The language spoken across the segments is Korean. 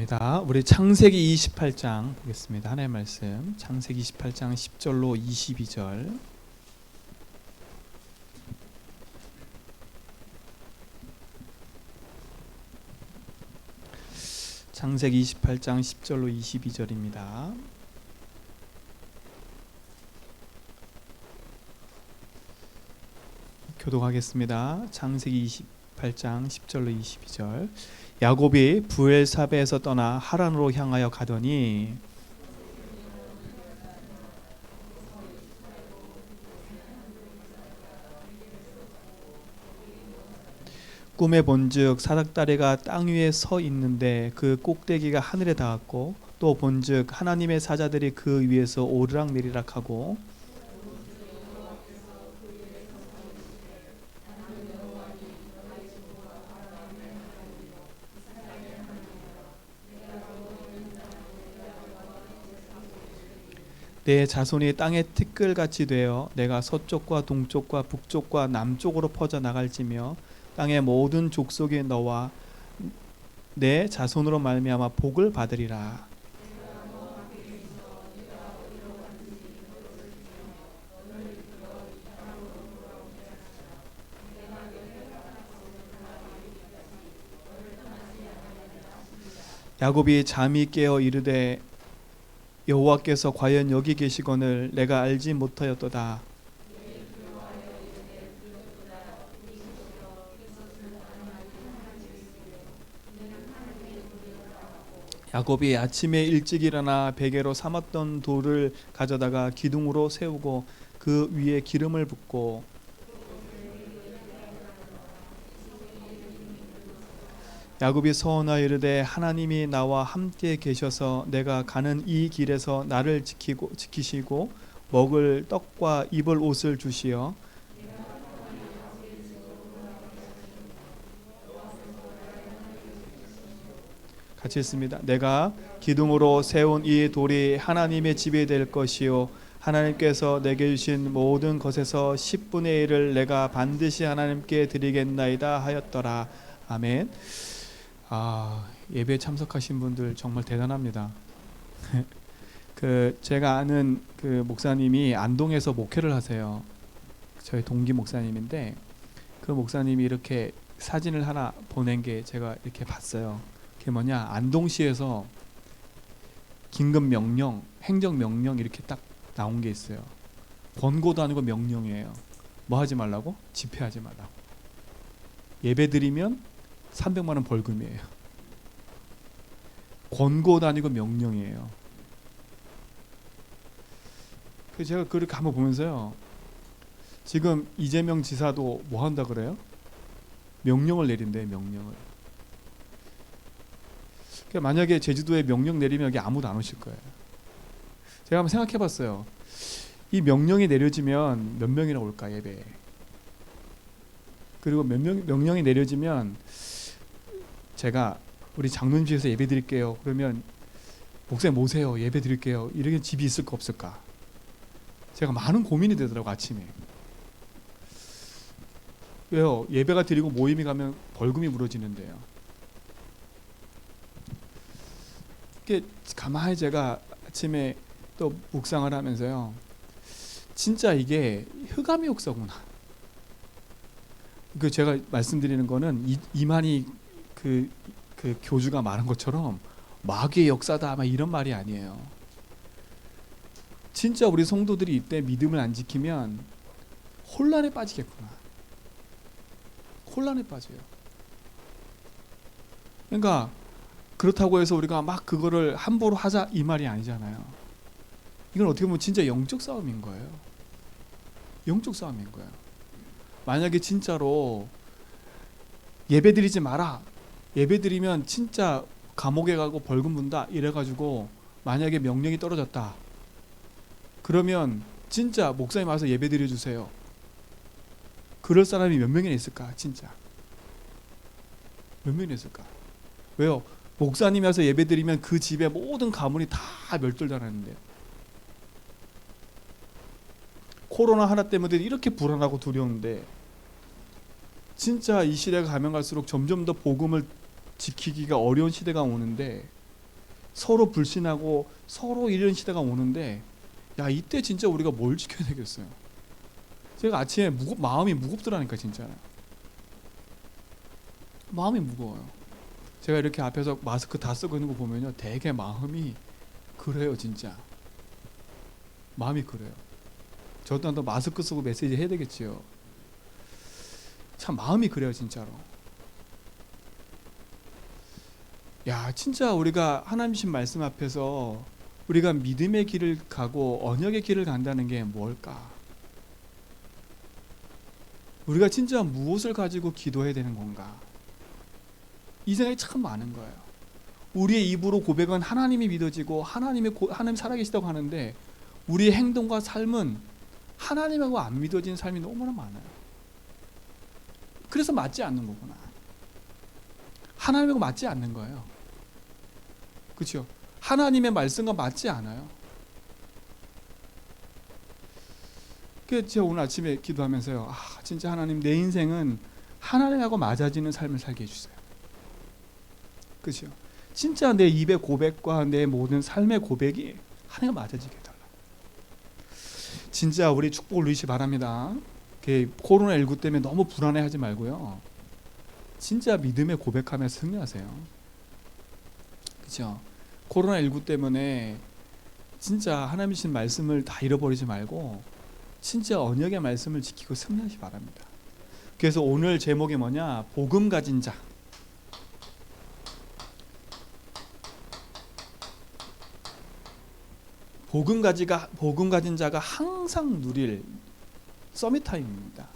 좋습니다. 우리 창세기 28장 보겠습니다. 하나님의 말씀 창세기 28장 10절로 22절. 창세기 28장 10절로 22절입니다. 교독하겠습니다. 창세기 28장 10절로 22절. 야곱이 부엘사베에서 떠나 하란으로 향하여 가더니 꿈에 본즉 사닥다리가 땅 위에 서 있는데 그 꼭대기가 하늘에 닿았고, 또 본즉 하나님의 사자들이 그 위에서 오르락내리락 하고, 내 자손이 땅의 티끌같이 되어 내가 서쪽과 동쪽과 북쪽과 남쪽으로 퍼져 나갈지며 땅의 모든 족속이 너와 내 자손으로 말미암아 복을 받으리라. 야곱이 잠이 깨어 이르되 여호와께서 과연 여기 계시거늘 내가 알지 못하였도다. 야곱이 아침에 일찍 일어나 베개로 삼았던 돌을 가져다가 기둥으로 세우고 그 위에 기름을 붓고 야곱이 서원하여 이르되 하나님이 나와 함께 계셔서 내가 가는 이 길에서 나를 지키시고 먹을 떡과 입을 옷을 주시어 같이 읽습니다. 내가 기둥으로 세운 이 돌이 하나님의 집이 될 것이요 하나님께서 내게 주신 모든 것에서 10분의 1을 내가 반드시 하나님께 드리겠나이다 하였더라. 아멘. 예배에 참석하신 분들 정말 대단합니다. 제가 아는 그 목사님이 안동에서 목회를 하세요. 저희 동기 목사님인데 그 목사님이 이렇게 사진을 하나 보낸 게 제가 이렇게 봤어요. 그게 뭐냐, 안동시에서 긴급 명령, 행정 명령 이렇게 딱 나온 게 있어요. 권고도 아니고 명령이에요. 뭐 하지 말라고? 집회하지 말라고. 예배 드리면 300만 원 벌금이에요. 권고도 아니고 명령이에요. 제가 그렇게 한번 보면서요, 지금 이재명 지사도 뭐 한다 그래요? 명령을 내린대, 명령을. 그러니까 만약에 제주도에 명령 내리면 여기 아무도 안 오실 거예요. 제가 한번 생각해 봤어요. 이 명령이 내려지면 몇 명이나 올까, 예배에. 그리고 명령이 내려지면 제가 우리 장로님실에서 예배 드릴게요. 그러면 목사님 오세요. 예배 드릴게요. 이렇게 집이 있을까 없을까? 제가 많은 고민이 되더라고, 아침에. 왜요? 예배가 드리고 모임이 가면 벌금이 물어지는데요. 가만히 제가 아침에 또 묵상을 하면서요, 진짜 이게 흑암의 역사구나. 제가 말씀드리는 거는 이만희 그 교주가 말한 것처럼 마귀의 역사다 막 이런 말이 아니에요. 진짜 우리 성도들이 이때 믿음을 안 지키면 혼란에 빠지겠구나. 혼란에 빠져요. 그러니까 그렇다고 해서 우리가 막 그거를 함부로 하자 이 말이 아니잖아요. 이건 어떻게 보면 진짜 영적 싸움인 거예요. 영적 싸움인 거예요. 만약에 진짜로 예배 드리지 마라, 예배 드리면 진짜 감옥에 가고 벌금 문다 이래가지고 만약에 명령이 떨어졌다, 그러면 진짜 목사님 와서 예배 드려주세요, 그럴 사람이 몇 명이나 있을까? 진짜 몇 명이나 있을까? 왜요? 목사님이 와서 예배 드리면 그 집의 모든 가문이 다 멸절당하는데요. 코로나 하나 때문에 이렇게 불안하고 두려운데 진짜 이 시대가 가면 갈수록 점점 더 복음을 지키기가 어려운 시대가 오는데 서로 불신하고 서로 이런 시대가 오는데, 야, 이때 진짜 우리가 뭘 지켜야 되겠어요? 제가 아침에 마음이 무겁더라니까. 진짜 마음이 무거워요. 제가 이렇게 앞에서 마스크 다 쓰고 있는 거 보면요, 되게 마음이 그래요. 진짜 마음이 그래요. 저도 또 마스크 쓰고 메시지 해야 되겠지요. 참 마음이 그래요. 진짜로. 야, 진짜 우리가 하나님신 말씀 앞에서 우리가 믿음의 길을 가고 언약의 길을 간다는 게 뭘까? 우리가 진짜 무엇을 가지고 기도해야 되는 건가? 이 생각이 참 많은 거예요. 우리의 입으로 고백은 하나님이 믿어지고 하나님 살아계시다고 하는데, 우리의 행동과 삶은 하나님하고 안 믿어지는 삶이 너무나 많아요. 그래서 맞지 않는 거구나. 하나님하고 맞지 않는 거예요. 그렇죠? 하나님의 말씀과 맞지 않아요. 그래서 제가 오늘 아침에 기도하면서요, 진짜 하나님, 내 인생은 하나님하고 맞아지는 삶을 살게 해주세요. 그렇죠? 진짜 내 입의 고백과 내 모든 삶의 고백이 하나님과 맞아지게 해달라. 진짜 우리 축복을 누리시 바랍니다. 코로나19 때문에 너무 불안해하지 말고요, 진짜 믿음의 고백하면서 승리하세요. 그렇죠? 코로나19 때문에 진짜 하나님이신 말씀을 다 잃어버리지 말고 진짜 언약의 말씀을 지키고 승리하시 바랍니다. 그래서 오늘 제목이 뭐냐? 복음 가진 자. 복음 가진 자가 항상 누릴 서밋타임입니다.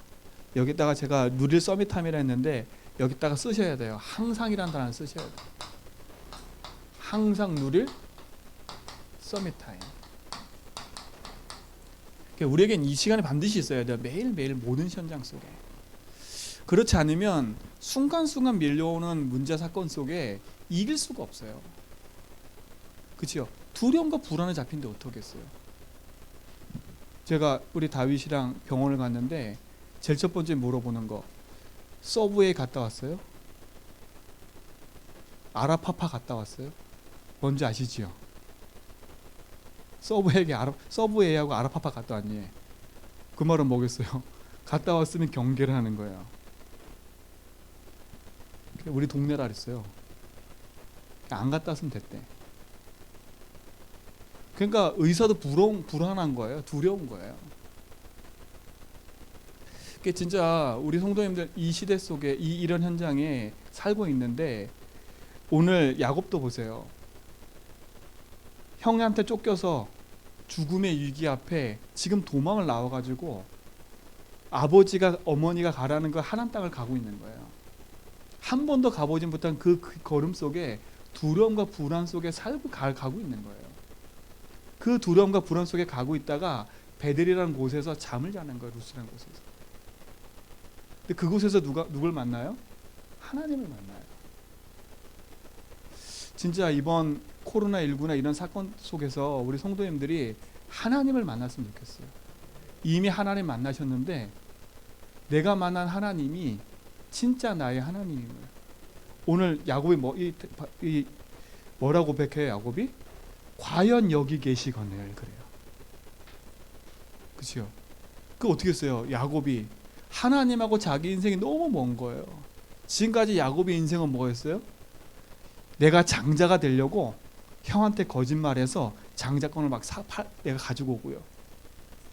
여기다가 제가 누릴 서밋타임이라 했는데, 여기다가 쓰셔야 돼요. 항상이라는 단어를 쓰셔야 돼요. 항상 누릴 서밋타임. 우리에겐 이 시간이 반드시 있어야 돼요. 매일매일 모든 현장 속에. 그렇지 않으면 순간순간 밀려오는 문제 사건 속에 이길 수가 없어요. 그렇죠? 두려움과 불안에 잡힌데 어떡겠어요? 제가 우리 다윗이랑 병원을 갔는데 제일 첫 번째 물어보는 거, 서브웨이 갔다 왔어요? 아라파파 갔다 왔어요? 뭔지 아시지요? 서브웨이하고 아라파파 갔다 왔니? 그 말은 뭐겠어요? 갔다 왔으면 경계를 하는 거예요. 우리 동네라 그랬어요. 안 갔다 왔으면 됐대. 그러니까 의사도 불안한 거예요. 두려운 거예요. 그게 진짜 우리 성도님들 이 시대 속에 이런 현장에 살고 있는데, 오늘 야곱도 보세요. 형한테 쫓겨서 죽음의 위기 앞에 지금 도망을 나와가지고 아버지가 어머니가 가라는 그 하나님 땅을 가고 있는 거예요. 한 번도 가보진 못한 그 걸음 속에 두려움과 불안 속에 가고 있는 거예요. 그 두려움과 불안 속에 가고 있다가 베델이라는 곳에서 잠을 자는 거예요. 루스라는 곳에서. 근데 그곳에서 누굴 만나요? 하나님을 만나요. 진짜 이번 코로나19나 이런 사건 속에서 우리 성도님들이 하나님을 만났으면 좋겠어요. 이미 하나님 만나셨는데 내가 만난 하나님이 진짜 나의 하나님인 거예요. 오늘 야곱이 뭐라고 고백해요? 야곱이 과연 여기 계시거늘 그래요. 그렇죠? 그 어떻게 했어요? 야곱이 하나님하고 자기 인생이 너무 먼 거예요. 지금까지 야곱의 인생은 뭐였어요? 내가 장자가 되려고 형한테 거짓말해서 장자권을 내가 가지고 오고요.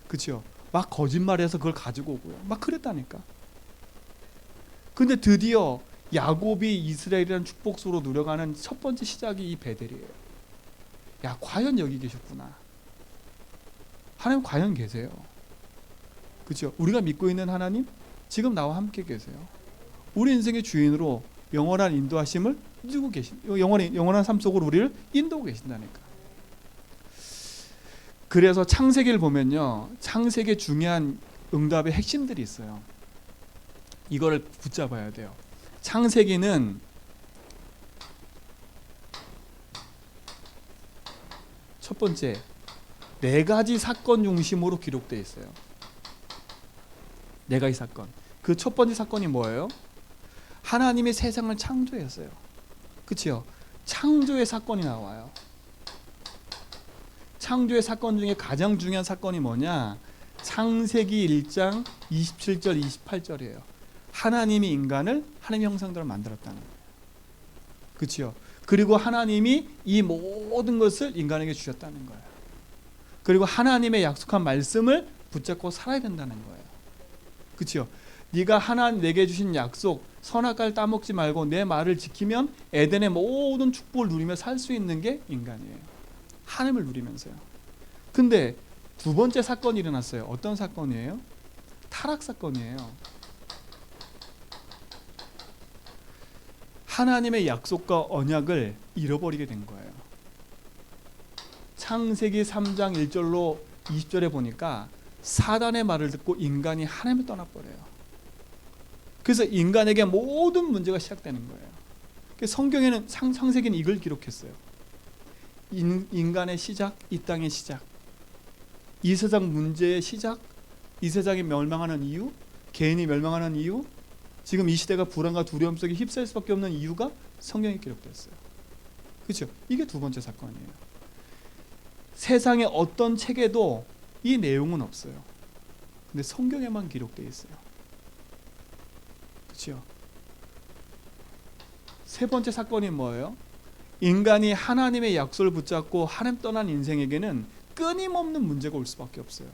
그렇죠? 막 거짓말해서 그걸 가지고 오고요. 막 그랬다니까. 근데 드디어 야곱이 이스라엘이라는 축복수로 누려가는 첫 번째 시작이 이 베델이에요. 야, 과연 여기 계셨구나. 하나님 과연 계세요. 그렇죠? 우리가 믿고 있는 하나님 지금 나와 함께 계세요. 우리 인생의 주인으로 영원한 인도하심을 주고 영원한 삶 속으로 우리를 인도하고 계신다니까. 그래서 창세기를 보면요, 창세기에 중요한 응답의 핵심들이 있어요. 이거를 붙잡아야 돼요. 창세기는 첫 번째 4가지 사건 중심으로 기록되어 있어요. 4가지 사건. 그 첫 번째 사건이 뭐예요? 하나님이 세상을 창조했어요. 그렇죠? 창조의 사건이 나와요. 창조의 사건 중에 가장 중요한 사건이 뭐냐? 창세기 1장 27절 28절이에요. 하나님이 인간을 하나님의 형상대로 만들었다는 거예요. 그렇죠? 그리고 하나님이 이 모든 것을 인간에게 주셨다는 거예요. 그리고 하나님의 약속한 말씀을 붙잡고 살아야 된다는 거예요. 그렇죠? 네가 하나님 내게 주신 약속 선악과를 따먹지 말고 내 말을 지키면 에덴의 모든 축복을 누리며 살 수 있는 게 인간이에요. 하나님을 누리면서요. 근데 두 번째 사건이 일어났어요. 어떤 사건이에요? 타락 사건이에요. 하나님의 약속과 언약을 잃어버리게 된 거예요. 창세기 3장 1절로 20절에 보니까 사단의 말을 듣고 인간이 하나님을 떠나버려요. 그래서 인간에게 모든 문제가 시작되는 거예요. 성경에는 창세기는 이걸 기록했어요. 인간의 시작, 이 땅의 시작, 이 세상 문제의 시작, 이 세상이 멸망하는 이유, 개인이 멸망하는 이유, 지금 이 시대가 불안과 두려움 속에 휩싸일 수밖에 없는 이유가 성경에 기록됐어요. 그렇죠? 이게 두 번째 사건이에요. 세상의 어떤 책에도 이 내용은 없어요. 근데 성경에만 기록되어 있어요. 그렇죠? 세 번째 사건이 뭐예요? 인간이 하나님의 약속을 붙잡고 하나님 떠난 인생에게는 끊임없는 문제가 올 수밖에 없어요.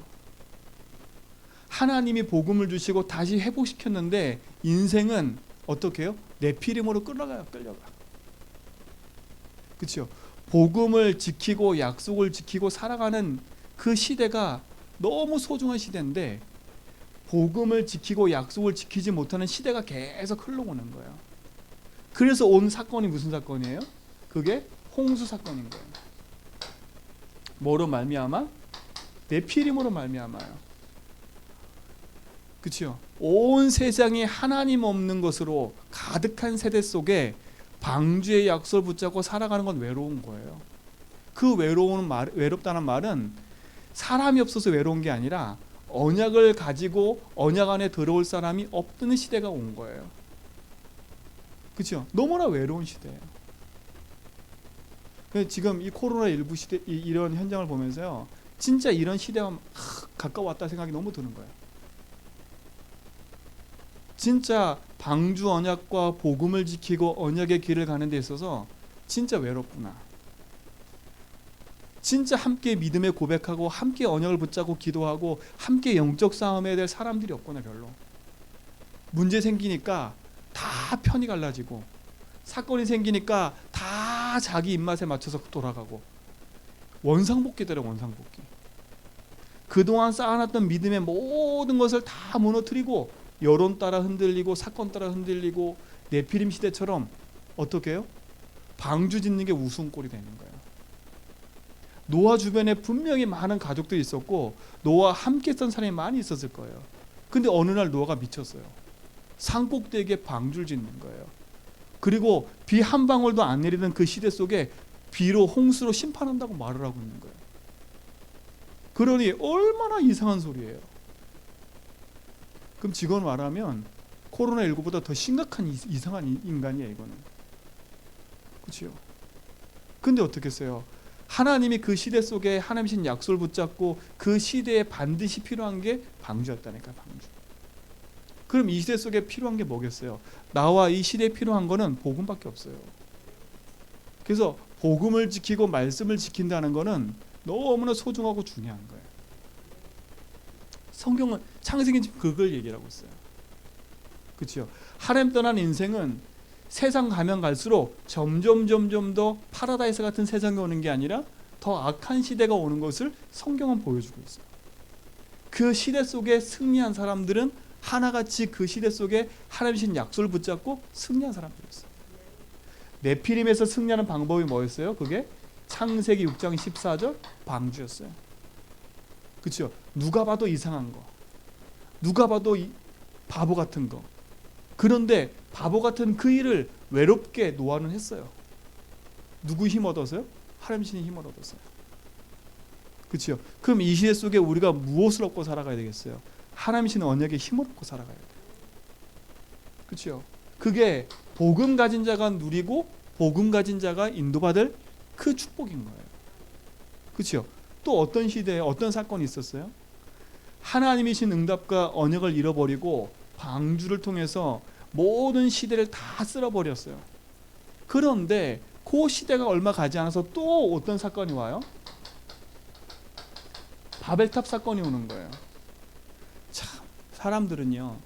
하나님이 복음을 주시고 다시 회복시켰는데 인생은 어떻게 해요? 네피림으로 끌려가. 그렇죠? 복음을 지키고 약속을 지키고 살아가는 그 시대가 너무 소중한 시대인데 복음을 지키고 약속을 지키지 못하는 시대가 계속 흘러오는 거예요. 그래서 온 사건이 무슨 사건이에요? 그게 홍수 사건인 거예요. 뭐로 말미암아? 네피림으로 말미암아요. 그렇죠? 온 세상이 하나님 없는 것으로 가득한 세대 속에 방주의 약속을 붙잡고 살아가는 건 외로운 거예요. 그 외롭다는 말은 사람이 없어서 외로운 게 아니라 언약을 가지고 언약 안에 들어올 사람이 없는 시대가 온 거예요. 그렇죠? 너무나 외로운 시대예요. 지금 이 코로나19 시대 이런 현장을 보면서요, 진짜 이런 시대와 가까웠다 생각이 너무 드는 거예요. 진짜 방주 언약과 복음을 지키고 언약의 길을 가는 데 있어서 진짜 외롭구나. 진짜 함께 믿음에 고백하고 함께 언약을 붙잡고 기도하고 함께 영적 싸움에 해야 될 사람들이 없구나. 별로. 문제 생기니까 다 편이 갈라지고 사건이 생기니까 다 자기 입맛에 맞춰서 돌아가고 원상복귀더래. 원상복귀. 그동안 쌓아놨던 믿음의 모든 것을 다 무너뜨리고 여론 따라 흔들리고 사건 따라 흔들리고 네피림 시대처럼 어떻게 해요? 방주 짓는 게 우스운 꼴이 되는 거예요. 노아 주변에 분명히 많은 가족들이 있었고 노아와 함께 했던 사람이 많이 있었을 거예요. 근데 어느 날 노아가 미쳤어요. 산꼭대기에 방주를 짓는 거예요. 그리고 비 한 방울도 안 내리는 그 시대 속에 비로 홍수로 심판한다고 말을 하고 있는 거예요. 그러니 얼마나 이상한 소리예요. 그럼 지금 말하면 코로나19보다 더 심각한 이상한 인간이에요. 이거는. 그렇죠? 근데 어떻게 했어요? 하나님이 그 시대 속에 하나님이신 약속을 붙잡고 그 시대에 반드시 필요한 게 방주였다니까. 방주. 그럼 이 시대 속에 필요한 게 뭐겠어요? 나와 이 시대에 필요한 거는 복음밖에 없어요. 그래서 복음을 지키고 말씀을 지킨다는 거는 너무나 소중하고 중요한 거예요. 성경은 창세기는 지금 그걸 얘기하고 있어요. 그렇죠? 하나님 떠난 인생은 세상 가면 갈수록 점점 더 파라다이스 같은 세상이 오는 게 아니라 더 악한 시대가 오는 것을 성경은 보여주고 있어요. 그 시대 속에 승리한 사람들은 하나같이 그 시대 속에 하나님이신 약속을 붙잡고 승리한 사람들이었어요. 네피림에서 승리하는 방법이 뭐였어요? 그게 창세기 6장 14절 방주였어요. 그렇죠? 누가 봐도 이상한 거, 누가 봐도 바보 같은 거. 그런데 바보 같은 그 일을 외롭게 노아는 했어요. 누구 힘 얻어서요? 하나님신의 힘을 얻었어요. 그렇죠? 그럼 이 시대 속에 우리가 무엇을 얻고 살아가야 되겠어요? 하나님신의 언약의 힘을 얻고 살아가야 돼요. 그렇죠? 그게 복음 가진 자가 누리고 복음 가진 자가 인도받을 그 축복인 거예요. 그렇죠? 또 어떤 시대에 어떤 사건이 있었어요? 하나님이신 응답과 언약을 잃어버리고 방주를 통해서 모든 시대를 다 쓸어버렸어요. 그런데 그 시대가 얼마 가지 않아서 또 어떤 사건이 와요? 바벨탑 사건이 오는 거예요. 참, 사람들은요,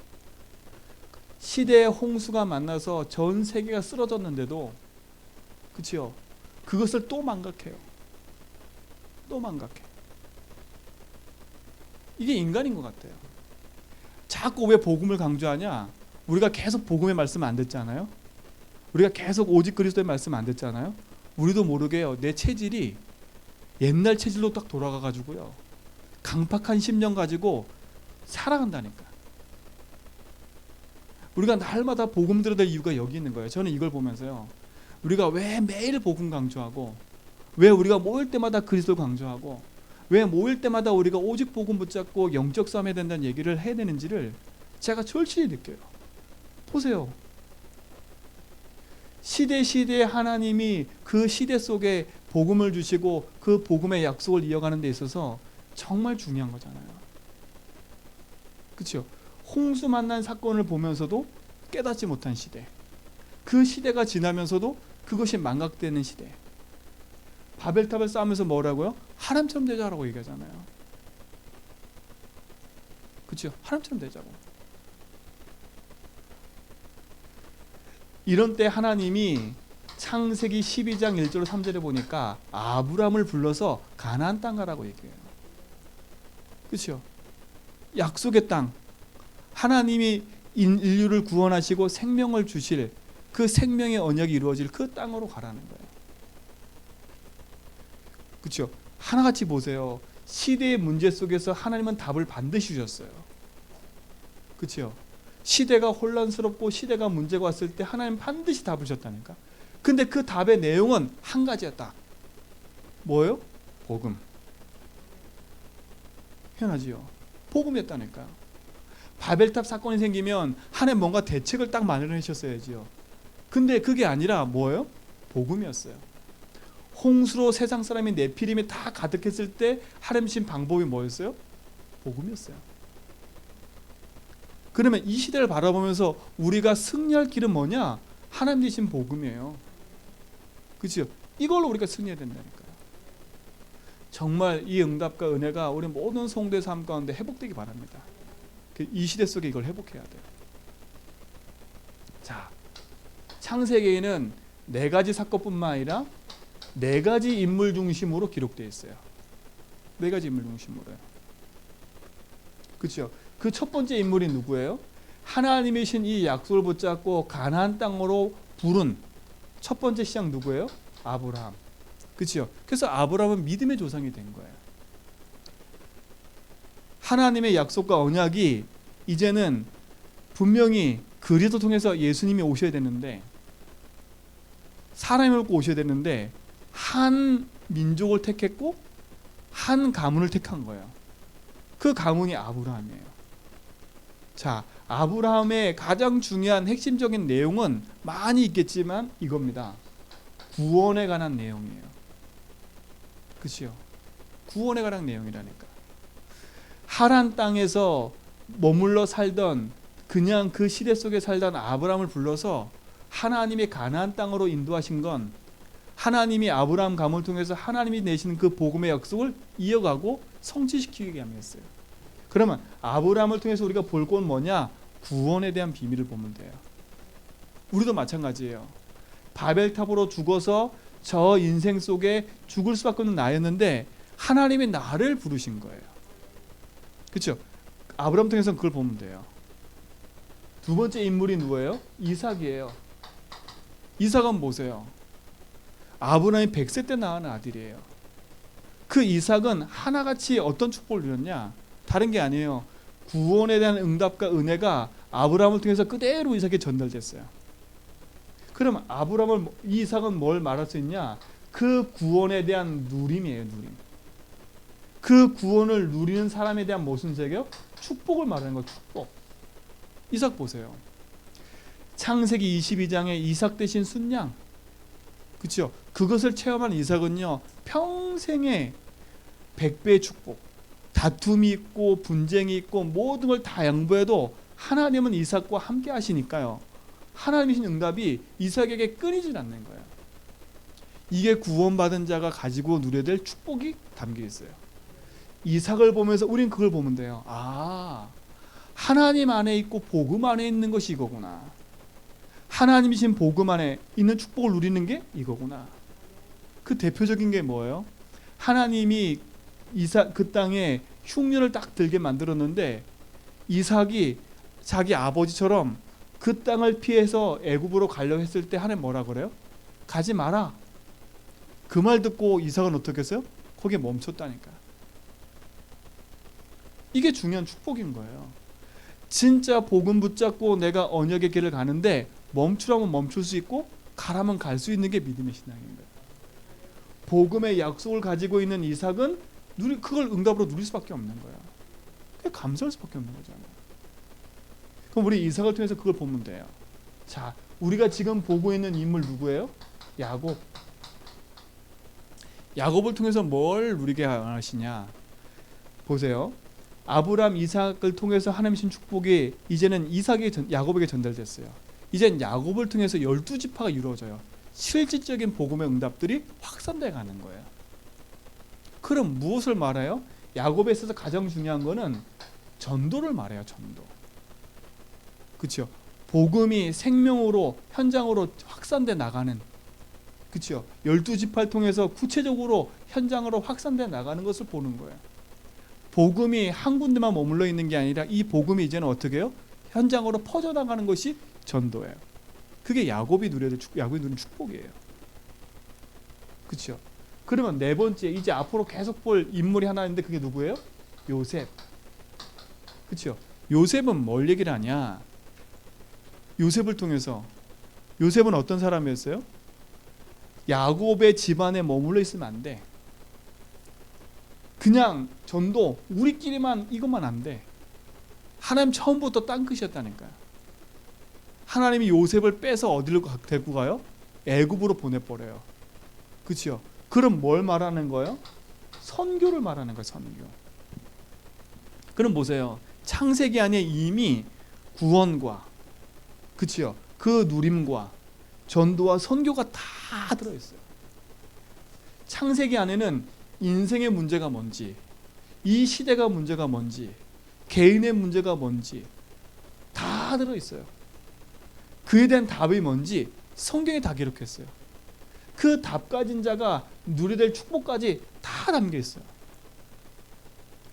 시대의 홍수가 만나서 전 세계가 쓰러졌는데도, 그치요? 그것을 또 망각해요. 또 망각해. 이게 인간인 것 같아요. 자꾸 왜 복음을 강조하냐? 우리가 계속 복음의 말씀 안 듣잖아요. 우리가 계속 오직 그리스도의 말씀 안 듣잖아요. 우리도 모르게요, 내 체질이 옛날 체질로 딱 돌아가가지고요, 강팍한 심령 가지고 살아간다니까. 우리가 날마다 복음 들어야 될 이유가 여기 있는 거예요. 저는 이걸 보면서요, 우리가 왜 매일 복음 강조하고, 왜 우리가 모일 때마다 그리스도 강조하고, 왜 모일 때마다 우리가 오직 복음 붙잡고 영적 싸움해야 된다는 얘기를 해야 되는지를 제가 절실히 느껴요. 보세요. 시대에 하나님이 그 시대 속에 복음을 주시고 그 복음의 약속을 이어가는 데 있어서 정말 중요한 거잖아요. 그렇죠? 홍수 만난 사건을 보면서도 깨닫지 못한 시대, 그 시대가 지나면서도 그것이 망각되는 시대. 바벨탑을 쌓으면서 뭐라고요? 하나님처럼 되자라고 얘기하잖아요. 그렇죠? 하나님처럼 되자고. 이런 때 하나님이 창세기 12장 1절 3절에 보니까 아브라함을 불러서 가나안 땅 가라고 얘기해요. 그렇죠? 약속의 땅, 하나님이 인류를 구원하시고 생명을 주실 그 생명의 언약이 이루어질 그 땅으로 가라는 거예요. 그렇죠? 하나같이 보세요. 시대의 문제 속에서 하나님은 답을 반드시 주셨어요. 그렇죠? 시대가 혼란스럽고 시대가 문제가 왔을 때 하나님 반드시 답을 주셨다니까. 근데 그 답의 내용은 한 가지였다. 뭐예요? 복음. 희한하지요? 복음이었다니까요. 바벨탑 사건이 생기면 하나님 뭔가 대책을 딱 마련해 주셨어야지요. 근데 그게 아니라 뭐예요? 복음이었어요. 홍수로 세상 사람이 네피림이 다 가득했을 때 하나님 주신 방법이 뭐였어요? 복음이었어요. 그러면 이 시대를 바라보면서 우리가 승리할 길은 뭐냐? 하나님 주신 복음이에요. 그렇죠? 이걸로 우리가 승리해야 된다니까요. 정말 이 응답과 은혜가 우리 모든 성도의 삶 가운데 회복되기 바랍니다. 이 시대 속에 이걸 회복해야 돼요. 자, 창세기에는 4가지 사건뿐만 아니라 4가지 인물 중심으로 기록되어 있어요. 4가지 인물 중심으로요. 그렇죠? 그 첫 번째 인물이 누구예요? 하나님이신 이 약속을 붙잡고 가나안 땅으로 부른 첫 번째 시작 누구예요? 아브라함. 그렇죠? 그래서 아브라함은 믿음의 조상이 된 거예요. 하나님의 약속과 언약이 이제는 분명히 그리스도 통해서 예수님이 오셔야 되는데, 사람을 먹고 오셔야 되는데 한 민족을 택했고 한 가문을 택한 거예요. 그 가문이 아브라함이에요. 자, 아브라함의 가장 중요한 핵심적인 내용은 많이 있겠지만 이겁니다. 구원에 관한 내용이에요. 그렇죠? 구원에 관한 내용이라니까. 하란 땅에서 머물러 살던, 그냥 그 시대 속에 살던 아브라함을 불러서 하나님의 가나안 땅으로 인도하신 건 하나님이 아브라함 가문을 통해서 하나님이 내신 그 복음의 약속을 이어가고 성취시키기 위함이었어요. 그러면 아브라함을 통해서 우리가 볼 건 뭐냐? 구원에 대한 비밀을 보면 돼요. 우리도 마찬가지예요. 바벨탑으로 죽어서 저 인생 속에 죽을 수밖에 없는 나였는데 하나님이 나를 부르신 거예요. 그렇죠? 아브라함 통해서 그걸 보면 돼요. 두 번째 인물이 누구예요? 이삭이에요. 이삭은 보세요. 아브라함이 100세 때 낳은 아들이에요. 그 이삭은 하나같이 어떤 축복을 누렸냐? 다른 게 아니에요. 구원에 대한 응답과 은혜가 아브라함을 통해서 그대로 이삭에 전달됐어요. 그럼 이삭은 뭘 말할 수 있냐? 그 구원에 대한 누림이에요. 누림. 그 구원을 누리는 사람에 대한 무슨 색이요? 축복을 말하는 거예요. 축복. 이삭 보세요. 창세기 22장에 이삭 대신 순양, 그렇죠? 그것을 체험한 이삭은요, 평생에 100배의 축복. 다툼이 있고 분쟁이 있고 모든 걸 다 양보해도 하나님은 이삭과 함께 하시니까요. 하나님이 신 응답이 이삭에게 끊이질 않는 거예요. 이게 구원받은 자가 가지고 누려야 될 축복이 담겨 있어요. 이삭을 보면서 우린 그걸 보면 돼요. 아, 하나님 안에 있고 복음 안에 있는 것이 이거구나. 하나님이신 복음 안에 있는 축복을 누리는 게 이거구나. 그 대표적인 게 뭐예요? 하나님이 이삭 그 땅에 흉년을 딱 들게 만들었는데 이삭이 자기 아버지처럼 그 땅을 피해서 애굽으로 가려고 했을 때 하나님 뭐라 그래요? 가지 마라. 그 말 듣고 이삭은 어떻게 했어요? 거기에 멈췄다니까. 이게 중요한 축복인 거예요. 진짜 복음 붙잡고 내가 언약의 길을 가는데 멈추라면 멈출 수 있고 가라면 갈 수 있는 게 믿음의 신앙인 거예요. 복음의 약속을 가지고 있는 이삭은 그걸 응답으로 누릴 수밖에 없는 거야. 그게 감사할 수밖에 없는 거잖아요. 그럼 우리 이삭을 통해서 그걸 보면 돼요. 자, 우리가 지금 보고 있는 인물 누구예요? 야곱. 야곱을 통해서 뭘 누리게 하시냐? 보세요. 아브람, 이삭을 통해서 하나님 신 축복이 이제는 야곱에게 전달됐어요. 이젠 야곱을 통해서 12지파가 이루어져요. 실질적인 복음의 응답들이 확산돼 가는 거예요. 그럼 무엇을 말해요? 야곱에 있어서 가장 중요한 거는 전도를 말해요. 전도. 그렇죠? 복음이 생명으로 현장으로 확산돼 나가는, 그렇죠? 12지파를 통해서 구체적으로 현장으로 확산돼 나가는 것을 보는 거예요. 복음이 한 군데만 머물러 있는 게 아니라 이 복음이 이제는 어떻게 해요? 현장으로 퍼져나가는 것이 전도예요. 그게 야곱이 누리는 축복이에요. 그렇죠? 그러면 네 번째, 이제 앞으로 계속 볼 인물이 하나 있는데 그게 누구예요? 요셉. 그렇죠? 요셉은 뭘 얘기를 하냐? 요셉을 통해서, 요셉은 어떤 사람이었어요? 야곱의 집안에 머물러 있으면 안 돼. 그냥 전도 우리끼리만 이것만 안 돼. 하나님 처음부터 땅끝이었다니까요. 하나님이 요셉을 빼서 어디로 데리고 가요? 애굽으로 보내버려요. 그렇죠? 그럼 뭘 말하는 거예요? 선교를 말하는 거예요. 선교. 그럼 보세요. 창세기 안에 이미 구원과, 그렇죠? 그 누림과 전도와 선교가 다 들어있어요. 창세기 안에는 인생의 문제가 뭔지, 이 시대가 문제가 뭔지, 개인의 문제가 뭔지 다 들어있어요. 그에 대한 답이 뭔지 성경에 다 기록했어요. 그 답 가진 자가 누려야 될 축복까지 다 담겨 있어요.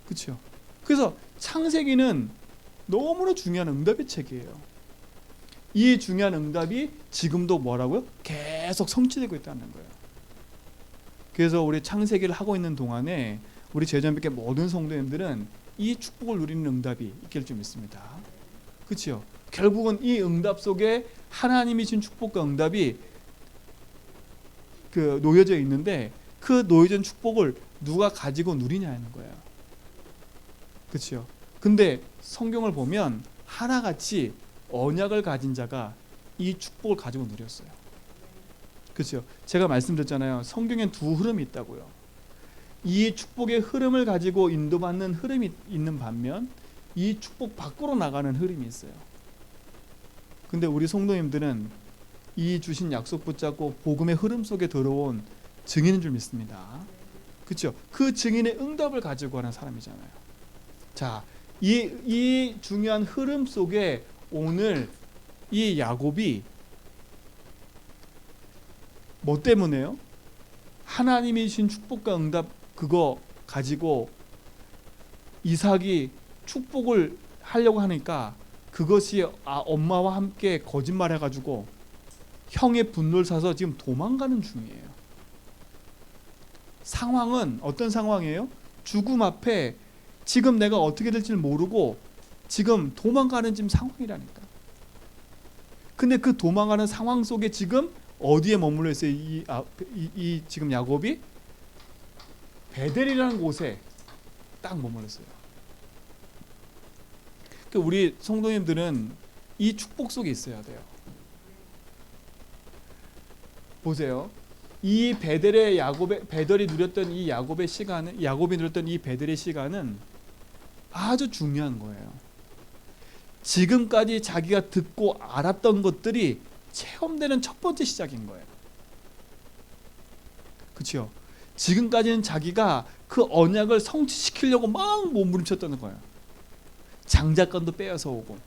그렇죠? 그래서 창세기는 너무나 중요한 응답의 책이에요. 이 중요한 응답이 지금도 뭐라고요? 계속 성취되고 있다는 거예요. 그래서 우리 창세기를 하고 있는 동안에 우리 제자님께 모든 성도님들은 이 축복을 누리는 응답이 있길 좀 믿습니다. 그렇죠? 결국은 이 응답 속에 하나님이 준 축복과 응답이 놓여져 있는데 그 놓여진 축복을 누가 가지고 누리냐는 거예요. 그렇죠? 근데 성경을 보면 하나같이 언약을 가진 자가 이 축복을 가지고 누렸어요. 그렇죠? 제가 말씀드렸잖아요. 성경엔 두 흐름이 있다고요. 이 축복의 흐름을 가지고 인도받는 흐름이 있는 반면 이 축복 밖으로 나가는 흐름이 있어요. 근데 우리 성도님들은 이 주신 약속 붙잡고 복음의 흐름 속에 들어온 증인인 줄 믿습니다. 그렇죠? 그 증인의 응답을 가지고 하는 사람이잖아요. 자, 이 중요한 흐름 속에 오늘 이 야곱이 뭐 때문에요? 하나님이 주신 축복과 응답 그거 가지고 이삭이 축복을 하려고 하니까 그것이 엄마와 함께 거짓말해가지고 형의 분노를 사서 지금 도망가는 중이에요. 상황은 어떤 상황이에요? 죽음 앞에 지금 내가 어떻게 될지 모르고 지금 도망가는 지금 상황이라니까. 근데 그 도망가는 상황 속에 지금 어디에 머물러 있어요? 이 지금 야곱이 베델이라는 곳에 딱 머물렀어요. 우리 성도님들은 이 축복 속에 있어야 돼요. 보세요. 이 베델의 야곱의 베델이 누렸던 이 야곱의 시간은 야곱이 누렸던 이 베델의 시간은 아주 중요한 거예요. 지금까지 자기가 듣고 알았던 것들이 체험되는 첫 번째 시작인 거예요. 그렇죠? 지금까지는 자기가 그 언약을 성취시키려고 막 몸부림쳤다는 거예요. 장자권도 빼앗아 오고,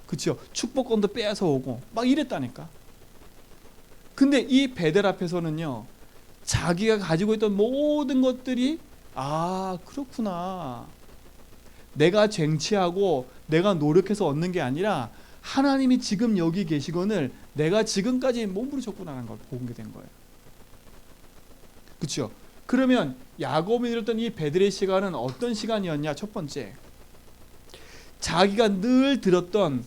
그렇죠? 축복권도 빼앗아 오고 막 이랬다니까. 근데 이 베델 앞에서는요, 자기가 가지고 있던 모든 것들이 그렇구나, 내가 쟁취하고 내가 노력해서 얻는 게 아니라 하나님이 지금 여기 계시건을 내가 지금까지 몸부림쳤구나라는 걸 보게 된 거예요. 그렇죠? 그러면 야곱이 누렸던 이 베델의 시간은 어떤 시간이었냐? 첫 번째, 자기가 늘 들었던,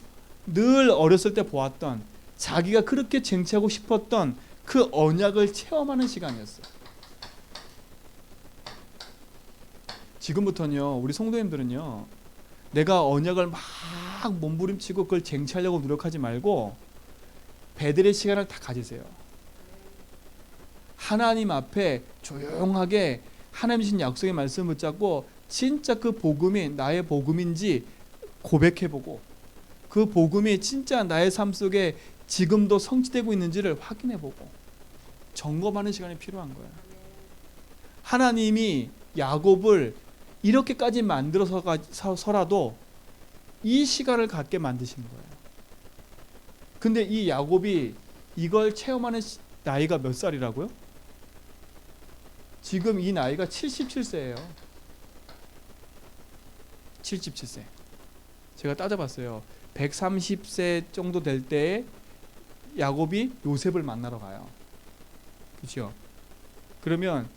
늘 어렸을 때 보았던, 자기가 그렇게 쟁취하고 싶었던 그 언약을 체험하는 시간이었어요. 지금부터는요, 우리 성도님들은요, 내가 언약을 막 몸부림치고 그걸 쟁취하려고 노력하지 말고 베델의 시간을 다 가지세요. 하나님 앞에 조용하게 하나님 주신 약속의 말씀을 붙잡고 진짜 그 복음이 나의 복음인지 고백해보고, 그 복음이 진짜 나의 삶 속에 지금도 성취되고 있는지를 확인해보고 점검하는 시간이 필요한 거예요. 하나님이 야곱을 이렇게까지 만들어서라도 이 시간을 갖게 만드신 거예요. 근데 이 야곱이 이걸 체험하는 나이가 몇 살이라고요? 지금 이 나이가 77세예요. 77세. 제가 따져봤어요. 130세 정도 될 때에 야곱이 요셉을 만나러 가요. 그렇죠? 그러면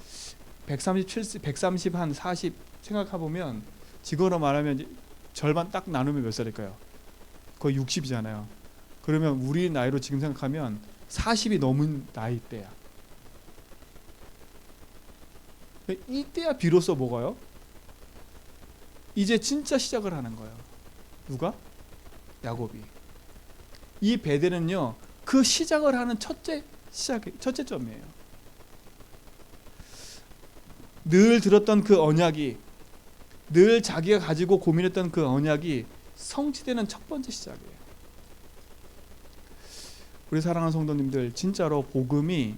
137세, 130, 한 40 생각해보면 지금으로 말하면 절반 딱 나누면 몇 살일까요? 거의 60이잖아요. 그러면 우리 나이로 지금 생각하면 40이 넘은 나이 때야. 이때야 비로소 뭐가요? 이제 진짜 시작을 하는 거예요. 누가? 야곱이. 이 베델은요, 그 시작을 하는 첫째점이에요. 늘 들었던 그 언약이, 늘 자기가 가지고 고민했던 그 언약이 성취되는 첫 번째 시작이에요. 우리 사랑하는 성도님들, 진짜로 복음이,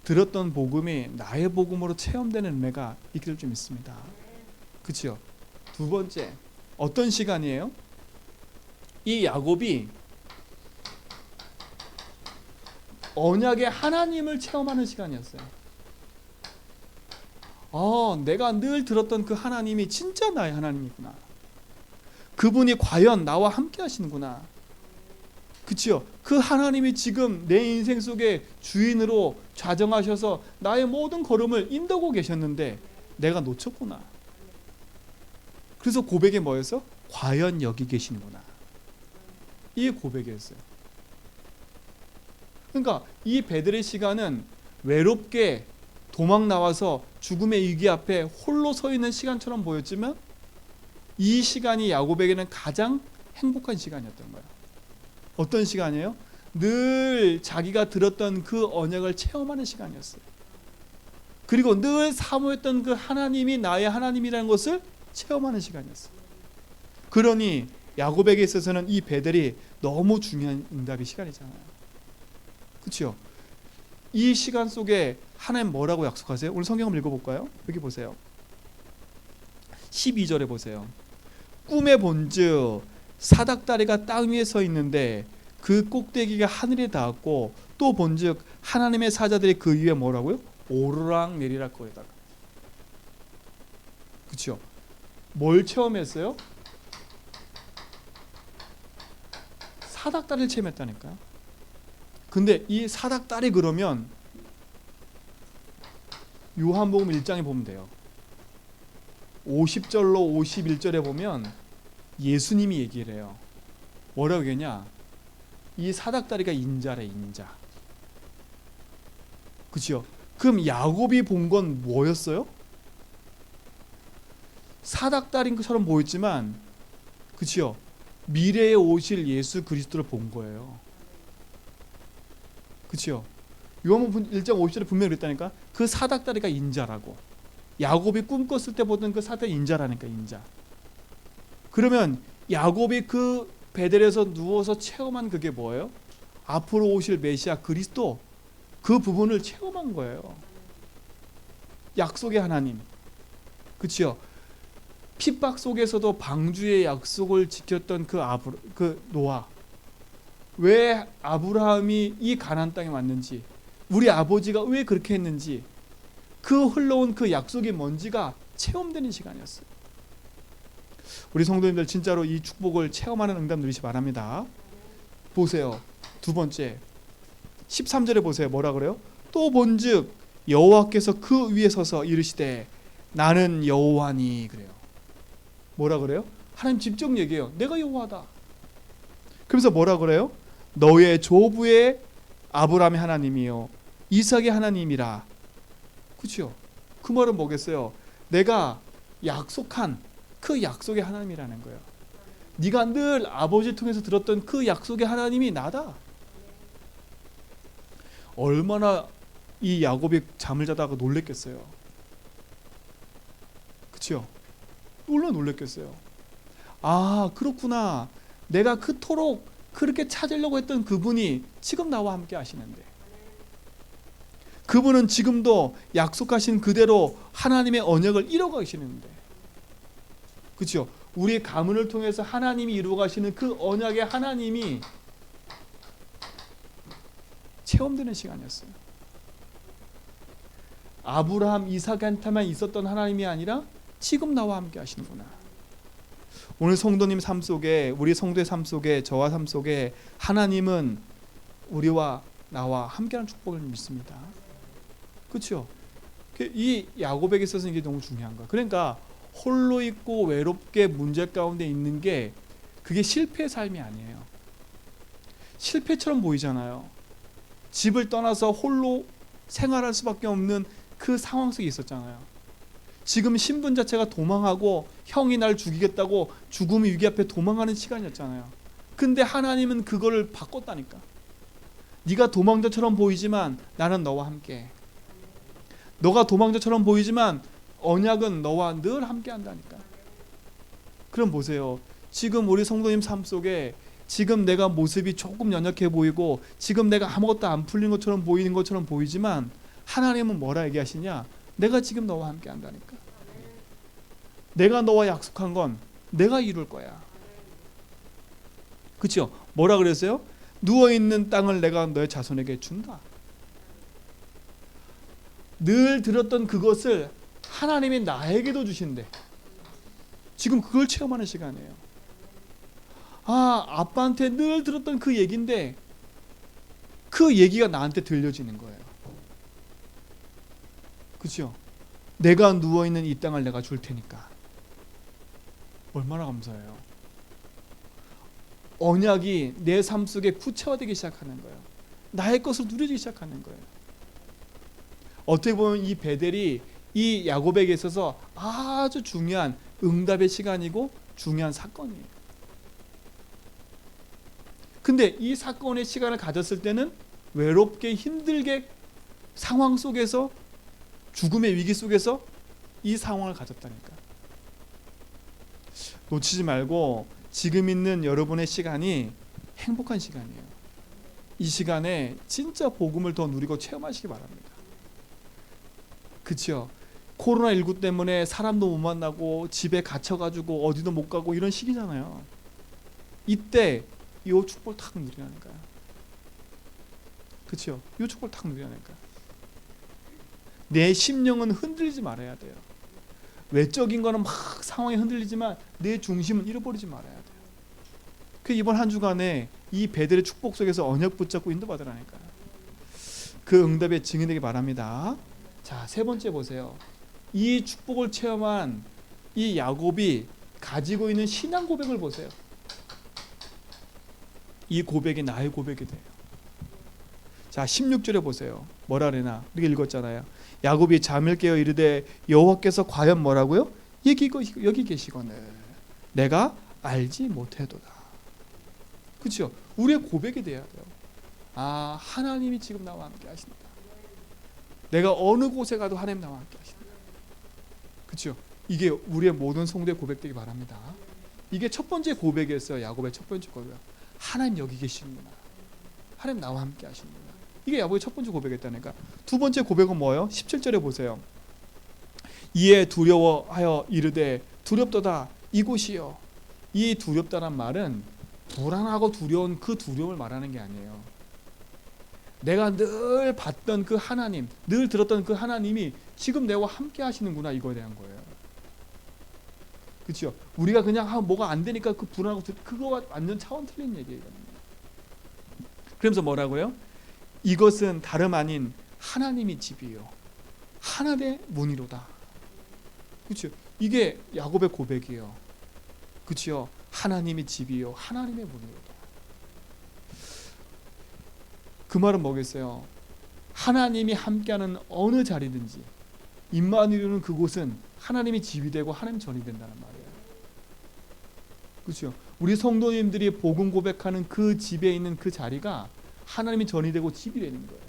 들었던 복음이 나의 복음으로 체험되는 은혜가 있기를 좀 믿습니다. 그렇죠? 두 번째, 어떤 시간이에요? 이 야곱이 언약의 하나님을 체험하는 시간이었어요. 내가 늘 들었던 그 하나님이 진짜 나의 하나님이구나. 그분이 과연 나와 함께 하시는구나. 그치요? 그 하나님이 지금 내 인생 속에 주인으로 좌정하셔서 나의 모든 걸음을 인도하고 계셨는데 내가 놓쳤구나. 그래서 고백이 뭐였어? 과연 여기 계시는구나. 이 고백이었어요. 그러니까 이 베델의 시간은 외롭게 도망 나와서 죽음의 위기 앞에 홀로 서 있는 시간처럼 보였지만 이 시간이 야곱에게는 가장 행복한 시간이었던 거예요. 어떤 시간이에요? 늘 자기가 들었던 그 언약을 체험하는 시간이었어요. 그리고 늘 사모했던 그 하나님이 나의 하나님이라는 것을 체험하는 시간이었어요. 그러니 야곱에게 있어서는 이 베델이 너무 중요한 응답의 시간이잖아요. 그렇죠? 이 시간 속에 하나님 뭐라고 약속하세요? 오늘 성경 한번 읽어볼까요? 여기 보세요. 12절에 보세요. 꿈에 본즉 사닥다리가 땅 위에 서 있는데 그 꼭대기가 하늘에 닿았고 또 본즉 하나님의 사자들이 그 위에 뭐라고요? 오르락 내리락 거리다가. 그렇죠? 뭘 체험했어요? 사닥다리를 체험했다니까요. 근데 이 사닥다리 그러면 요한복음 1장에 보면 돼요. 50절로 51절에 보면 예수님이 얘기를 해요. 뭐라고 얘기하냐? 이 사닥다리가 인자래, 인자. 그치요? 그럼 야곱이 본 건 뭐였어요? 사닥다리인 것처럼 보였지만, 그치요? 미래에 오실 예수 그리스도를 본 거예요. 그치요? 요한복음 1장 50절에 분명히 그랬다니까. 그 사닥다리가 인자라고. 야곱이 꿈꿨을 때 보던 그 사닥이 인자라니까, 인자. 그러면 야곱이 그 베델에서 누워서 체험한 그게 뭐예요? 앞으로 오실 메시아 그리스도, 그 부분을 체험한 거예요. 약속의 하나님. 그치요? 핍박 속에서도 방주의 약속을 지켰던 그 노아. 왜 아브라함이 이 가나안 땅에 왔는지, 우리 아버지가 왜 그렇게 했는지, 그 흘러온 그 약속의 먼지가 체험되는 시간이었어요. 우리 성도님들 진짜로 이 축복을 체험하는 응답 누리시 바랍니다. 보세요. 두 번째 13절에 보세요. 뭐라 그래요? 또 본즉 여호와께서 그 위에 서서 이르시되 나는 여호와니. 그래요. 뭐라 그래요? 하나님 직접 얘기해요. 내가 여호와다. 그래서 뭐라 그래요? 너의 조부의 아브라함의 하나님이요 이삭의 하나님이라. 그렇죠? 그 말은 뭐겠어요? 내가 약속한 그 약속의 하나님이라는 거예요. 네가 늘 아버지 통해서 들었던 그 약속의 하나님이 나다. 얼마나 이 야곱이 잠을 자다가 놀랬겠어요. 그렇죠? 놀랬겠어요. 아, 그렇구나. 내가 그토록 그렇게 찾으려고 했던 그분이 지금 나와 함께 하시는데, 그분은 지금도 약속하신 그대로 하나님의 언약을 이루어 가시는데, 그렇죠? 우리의 가문을 통해서 하나님이 이루어 가시는 그 언약의 하나님이 체험되는 시간이었어요. 아브라함, 이삭한테만 있었던 하나님이 아니라 지금 나와 함께 하시는구나. 오늘 성도님 삶 속에, 우리 성도의 삶 속에, 저와 삶 속에 하나님은 우리와 나와 함께하는 축복을 믿습니다. 그렇죠? 이 야곱에게 있어서는 이게 너무 중요한 거야. 그러니까 홀로 있고 외롭게 문제 가운데 있는 게 그게 실패의 삶이 아니에요. 실패처럼 보이잖아요. 집을 떠나서 홀로 생활할 수밖에 없는 그 상황 속에 있었잖아요. 지금 신분 자체가 도망하고 형이 날 죽이겠다고 죽음의 위기 앞에 도망하는 시간이었잖아요. 근데 하나님은 그거를 바꿨다니까. 네가 도망자처럼 보이지만 나는 너와 함께. 너가 도망자처럼 보이지만 언약은 너와 늘 함께 한다니까. 그럼 보세요. 지금 우리 성도님 삶 속에 지금 내가 모습이 조금 연약해 보이고 지금 내가 아무것도 안 풀린 것처럼 보이는 것처럼 보이지만 하나님은 뭐라 얘기하시냐? 내가 지금 너와 함께 한다니까. 내가 너와 약속한 건 내가 이룰 거야. 그렇죠? 뭐라 그랬어요? 누워있는 땅을 내가 너의 자손에게 준다. 늘 들었던 그것을 하나님이 나에게도 주신대. 지금 그걸 체험하는 시간이에요. 아, 아빠한테 늘 들었던 그 얘기인데 그 얘기가 나한테 들려지는 거예요. 그렇죠? 내가 누워있는 이 땅을 내가 줄 테니까. 얼마나 감사해요. 언약이 내 삶 속에 구체화되기 시작하는 거예요. 나의 것을 누리기 시작하는 거예요. 어떻게 보면 이 베델이 이 야곱에게 있어서 아주 중요한 응답의 시간이고 중요한 사건이에요. 근데 이 사건의 시간을 가졌을 때는 외롭게 힘들게 상황 속에서 죽음의 위기 속에서 이 상황을 가졌다니까. 놓치지 말고 지금 있는 여러분의 시간이 행복한 시간이에요. 이 시간에 진짜 복음을 더 누리고 체험하시기 바랍니다. 그렇죠? 코로나19 때문에 사람도 못 만나고 집에 갇혀가지고 어디도 못 가고 이런 시기잖아요. 이때 이 축복을 탁 누리라는 거야. 그렇죠? 이 축복을 탁 누리라는 거야. 내 심령은 흔들리지 말아야 돼요. 외적인 거는 막 상황이 흔들리지만 내 중심은 잃어버리지 말아야 돼요. 그 이번 한 주간에 이 베델의 축복 속에서 언약 붙잡고 인도받으라니까요. 그 응답의 증인 되기 바랍니다. 자, 세 번째 보세요. 이 축복을 체험한 이 야곱이 가지고 있는 신앙 고백을 보세요. 이 고백이 나의 고백이 돼요. 자, 16절에 보세요. 뭐라 그러나 이렇게 읽었잖아요. 야곱이 잠을 깨어 이르되 여호와께서 과연 뭐라고요? 여기 계시거늘 내가 알지 못해도다. 그렇죠? 우리의 고백이 돼야 돼요. 아, 하나님이 지금 나와 함께 하신다. 내가 어느 곳에 가도 하나님 나와 함께 하신다. 그렇죠? 이게 우리의 모든 성도의 고백되기 바랍니다. 이게 첫 번째 고백이었어요. 야곱의 첫 번째 고백. 하나님 여기 계시는구나. 하나님 나와 함께 하시는구나. 이게 야곱의 첫 번째 고백이었다니까. 두 번째 고백은 뭐예요? 17절에 보세요. 이에 두려워하여 이르되 두렵도다 이곳이요. 이 두렵다란 말은 불안하고 두려운 그 두려움을 말하는 게 아니에요. 내가 늘 봤던 그 하나님, 늘 들었던 그 하나님이 지금 내와 함께 하시는구나, 이거에 대한 거예요. 그렇죠? 우리가 그냥 뭐가 안 되니까 그 불안하고 그거와 완전 차원 틀린 얘기거든요. 그러면서 뭐라고요? 이것은 다름 아닌 하나님의 집이요 하나님의 문이로다. 그렇죠? 이게 야곱의 고백이에요. 그렇죠? 하나님의 집이요 하나님의 문이로다. 그 말은 뭐겠어요? 하나님이 함께하는 어느 자리든지 입만 이루는 그곳은 하나님의 집이 되고 하나님 전이 된다는 말이에요. 그렇죠? 우리 성도님들이 복음 고백하는 그 집에 있는 그 자리가 하나님이 전이 되고 집이 되는 거예요.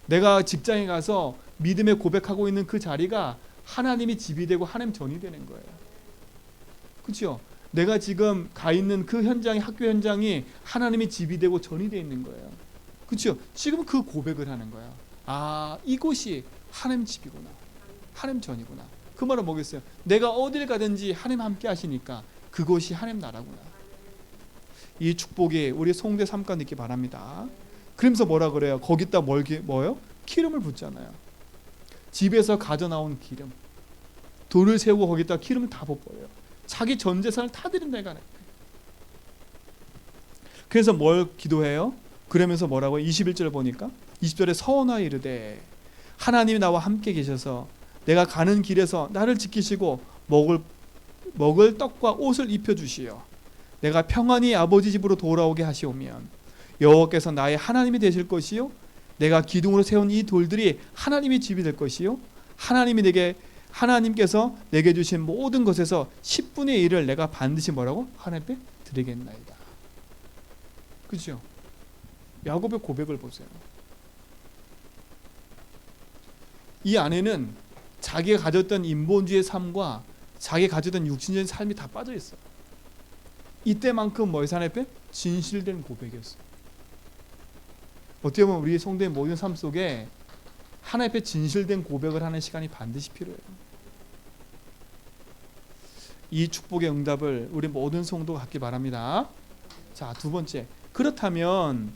내가 직장에 가서 믿음의 고백하고 있는 그 자리가 하나님이 집이 되고 하나님 전이 되는 거예요. 그렇죠? 내가 지금 가 있는 그 현장이 학교 현장이 하나님의 집이 되고 전이 되어 있는 거예요. 그렇죠? 지금 그 고백을 하는 거야. 아, 이곳이 하나님 집이구나. 하나님 전이구나. 그 말은 뭐겠어요? 내가 어딜 가든지 하나님 함께 하시니까 그곳이 하나님 나라구나. 이 축복이 우리 성도의 삶 가운데 있기 바랍니다. 그러면서 뭐라 그래요? 거기다 뭐요? 기름을 붓잖아요. 집에서 가져 나온 기름. 돌을 세우고 거기다 기름을 다 붓버려요. 자기 전 재산을 다 드린다니까. 그래서 뭘 기도해요? 그러면서 뭐라고요? 21절 보니까 20절에 서원하여 이르되 하나님이 나와 함께 계셔서 내가 가는 길에서 나를 지키시고 먹을 떡과 옷을 입혀주시어 내가 평안히 아버지 집으로 돌아오게 하시오면 여호와께서 나의 하나님이 되실 것이요 내가 기둥으로 세운 이 돌들이 하나님의 집이 될 것이요 하나님께서 내게 주신 모든 것에서 10분의 1을 내가 반드시 뭐라고? 하나님께 드리겠나이다. 그렇죠? 야곱의 고백을 보세요. 이 안에는 자기가 가졌던 인본주의 삶과 자기가 가졌던 육신적인 삶이 다 빠져 있어요. 이때만큼 뭐의 하나님 앞에 진실된 고백이었어요. 어떻게 보면 우리 성도의 모든 삶 속에 하나님 앞에 진실된 고백을 하는 시간이 반드시 필요해요. 이 축복의 응답을 우리 모든 성도가 갖기 바랍니다. 자, 두 번째. 그렇다면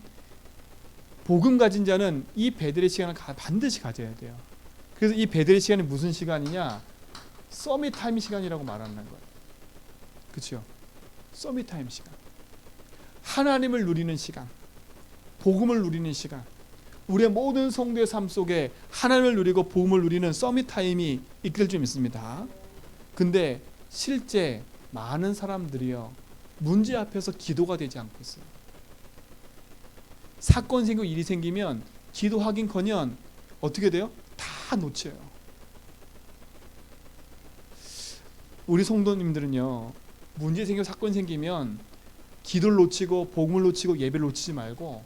복음 가진 자는 이 베델의 시간을 반드시 가져야 돼요. 그래서 이 베델의 시간이 무슨 시간이냐? 서밋 타임 시간이라고 말하는 거예요. 그렇죠? 서밋 타임 시간. 하나님을 누리는 시간. 복음을 누리는 시간. 우리의 모든 성도의 삶 속에 하나님을 누리고 복음을 누리는 서밋 타임이 있길 좀 있습니다. 근데 실제 많은 사람들이요 문제 앞에서 기도가 되지 않고 있어요. 사건 생기고 일이 생기면 기도하긴커녕 어떻게 돼요? 다 놓쳐요. 우리 성도님들은요 문제 생기고 사건 생기면 기도를 놓치고 복음을 놓치고 예배를 놓치지 말고